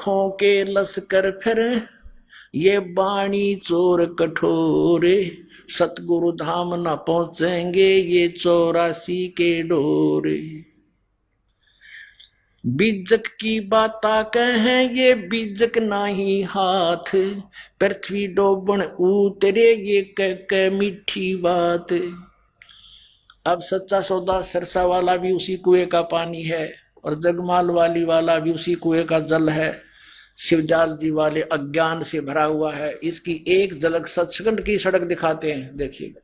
लाखों के लश्कर फिर ये बाणी चोर कठोरे, सतगुरु धाम न पहुंचेंगे ये 84 के डोरे। बीजक की बाता कहें ये बीजक नाही हाथ, पृथ्वी डोबन उतरे ये कह मीठी बात। अब सच्चा सौदा सिरसा वाला भी उसी कुएं का पानी है, और जगमाल वाली वाला भी उसी कुएं का जल है। शिवजाल जी वाले अज्ञान से भरा हुआ है। इसकी एक झलक सचखंड की सड़क दिखाते हैं, देखिएगा।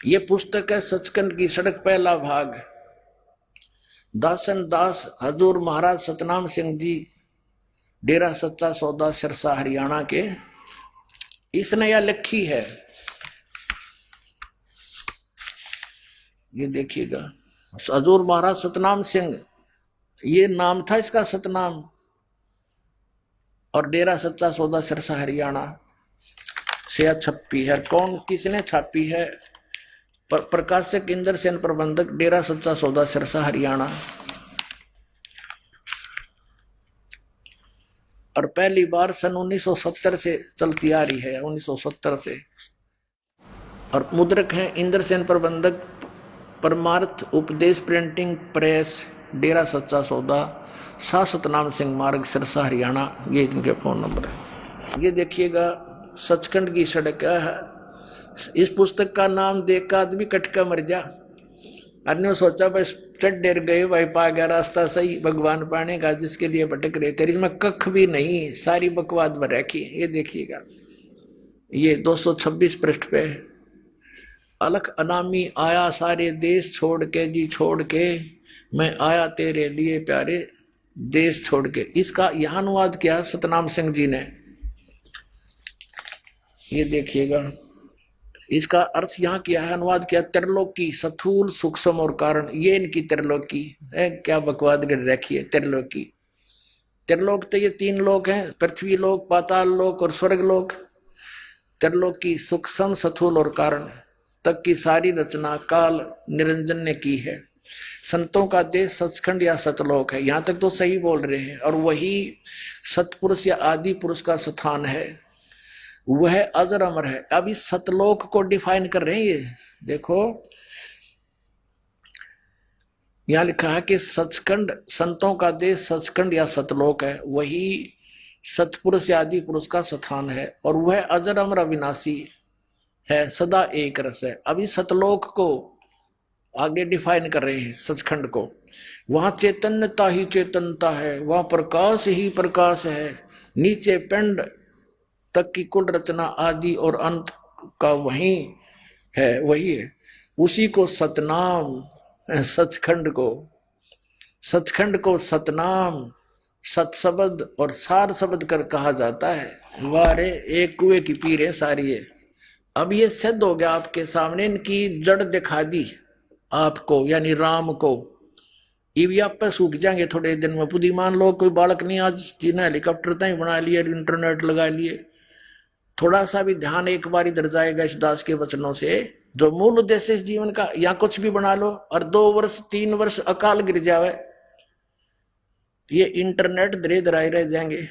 ये पुस्तक है सचखंड की सड़क, पहला भाग। दासन दास हजूर महाराज सतनाम सिंह जी, डेरा सच्चा सौदा सिरसा हरियाणा के, इसने यह लिखी है। ये देखिएगा, हजूर महाराज सतनाम सिंह, ये नाम था इसका सतनाम, और डेरा सच्चा सौदा सिरसा हरियाणा से छपी है। कौन किसने छापी है? प्रकाशक इंद्र सेन, प्रबंधक डेरा सच्चा सौदा सिरसा हरियाणा। और पहली बार सन 1970 से चलती आ रही है, 1970 से। और मुद्रक हैं इंद्र सेन, प्रबंधक परमार्थ उपदेश प्रिंटिंग प्रेस, डेरा सच्चा सौदा, शाह सतनाम सिंह मार्ग सिरसा हरियाणा। ये इनके फोन नंबर है। ये देखिएगा सचखंड की सड़क है। इस पुस्तक का नाम देख कर आदमी कटका मर जा। अन्य सोचा बस चढ़ डेर गए भाई, पा गया रास्ता सही, भगवान पाने का जिसके लिए भटक रहे। तेरी में कख भी नहीं, सारी बकवाद में रखी। ये देखिएगा, ये 226 पृष्ठ पे। अलख अनामी आया सारे देश छोड़ के जी, छोड़ के मैं आया तेरे लिए प्यारे देश छोड़ के। इसका यह अनुवाद किया सतनाम सिंह जी ने। ये देखिएगा, इसका अर्थ यहाँ किया है, अनुवाद किया त्रिलोकी, स्थूल सूक्ष्म और कारण। ये इनकी त्रिलोकी है। क्या बकवाद कर रखी है त्रिलोकी। त्रिलोक तो ये 3 लोक हैं, पृथ्वी लोक, पाताल लोक और स्वर्ग लोक। त्रिलोकी सूक्ष्म, स्थूल और कारण तक की सारी रचना काल निरंजन ने की है। संतों का देश सचखंड या सतलोक है, यहाँ तक तो सही बोल रहे हैं। और वही सतपुरुष या आदि पुरुष का स्थान है, वह अजर अमर है। अब इस सतलोक को डिफाइन कर रहे हैं। ये देखो, यहां लिखा है कि सचखंड, संतों का देश सचखंड या सतलोक है, वही सतपुरुष या आदि पुरुष का स्थान है, और वह अजर अमर अविनाशी है, सदा एक रस है। अब इस सतलोक को आगे डिफाइन कर रहे हैं, सचखंड को। वहां चैतन्यता ही चेतनता है, वहां प्रकाश ही प्रकाश है, नीचे पिंड तक की कुल रचना आदि और अंत का वही है। उसी को सतनाम, सचखंड को सतनाम, सतशब्द और सार शब्द कर कहा जाता है। वारे एक कुएं की पीर है सारी है। अब ये सिद्ध हो गया आपके सामने, इनकी जड़ दिखा दी आपको, यानी राम को। ये आप पे सूख जाएंगे थोड़े दिन में। बुद्धिमान लोग, कोई बालक नहीं आज जिन्हें हेलीकॉप्टर तक बना लिए, इंटरनेट लगा लिए। थोड़ा सा भी ध्यान एक बार इधर जाएगा इस दास के वचनों से, जो मूल उद्देश्य इस जीवन का, या कुछ भी बना लो और 2 वर्ष 3 वर्ष अकाल गिर जावे, ये इंटरनेट धरे धराए रह जाएंगे।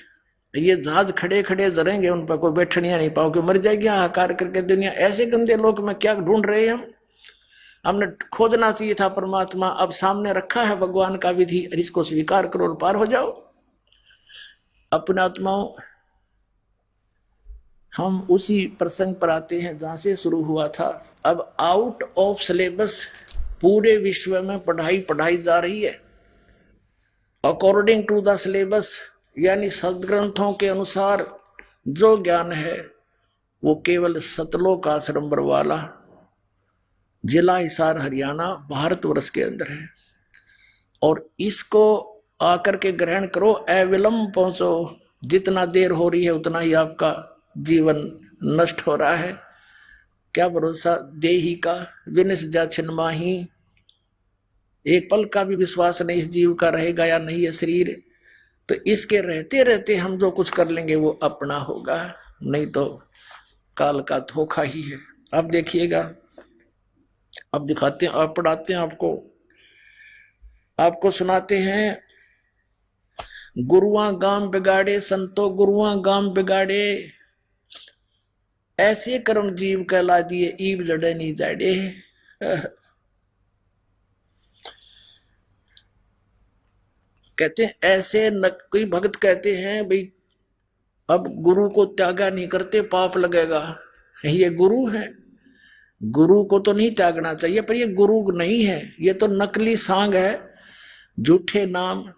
ये जहाज खड़े खड़े जरेंगे, उन पर कोई बैठनिया नहीं पाओगे, मर जाएगी हाहाकार करके दुनिया। ऐसे गंदे लोग में क्या ढूंढ रहे हैं हम? हमने खोजना चाहिए था परमात्मा। अब सामने रखा है भगवान का विधि, और इसको स्वीकार करो और पार हो जाओ। अपना आत्माओं, हम उसी प्रसंग पर आते हैं जहां से शुरू हुआ था। अब आउट ऑफ सिलेबस पूरे विश्व में पढ़ाई जा रही है। अकॉर्डिंग टू द सिलेबस, यानी सदग्रंथों के अनुसार जो ज्ञान है वो केवल सतलोक आश्रम बरवाला, जिला हिसार, हरियाणा, भारतवर्ष के अंदर है। और इसको आकर के ग्रहण करो, अविलंब पहुंचो। जितना देर हो रही है उतना ही आपका जीवन नष्ट हो रहा है। क्या भरोसा देही का, विनिस जा छिन्माही। एक पल का भी विश्वास नहीं इस जीव का रहेगा या नहीं है शरीर। तो इसके रहते रहते हम जो कुछ कर लेंगे वो अपना होगा, नहीं तो काल का धोखा ही है। अब देखिएगा, अब दिखाते हैं, आप पढ़ाते हैं, आपको सुनाते हैं गुरुआ गाम बिगाड़े संतो गुरुआ गाम बिगाड़े, ऐसे कर्म जीव कहला दिए ईब जड़े नहीं जाड़े। कहते हैं ऐसे न कोई भक्त कहते हैं भाई अब गुरु को त्यागा नहीं करते पाप लगेगा, ये गुरु है, गुरु को तो नहीं त्यागना चाहिए, पर ये गुरु नहीं है, ये तो नकली सांग है, झूठे नाम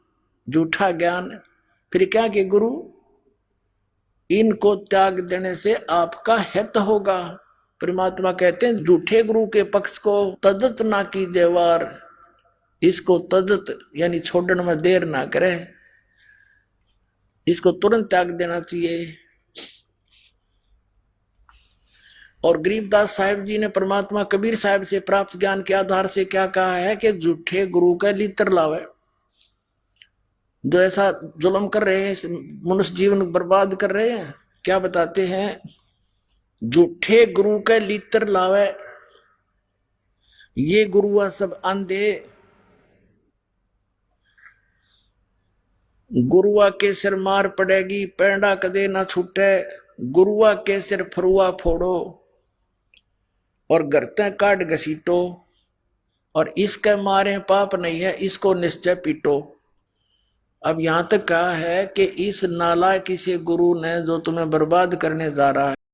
झूठा ज्ञान, फिर क्या कि गुरु, इनको त्याग देने से आपका हित होगा। परमात्मा कहते हैं झूठे गुरु के पक्ष को तजत ना कीजिए वार, इसको तजत यानी छोड़ने में देर ना करे, इसको तुरंत त्याग देना चाहिए। और गरीबदास साहिब जी ने परमात्मा कबीर साहिब से प्राप्त ज्ञान के आधार से क्या कहा है कि झूठे गुरु का लित्र लावे, जो ऐसा जुल्म कर रहे हैं, मनुष्य जीवन बर्बाद कर रहे हैं, क्या बताते हैं, झूठे गुरु का लित्र लावे, ये गुरुआ सब अंधे, गुरुआ के सिर मार पड़ेगी पेंडा कदे ना छूटे, गुरुआ के सिर फरुआ फोड़ो और गर्ते काट घसीटो, और इसके मारे पाप नहीं है इसको निश्चय पीटो। अब यहां तक कहा है कि इस नालायक किसी गुरु ने जो तुम्हें बर्बाद करने जा रहा है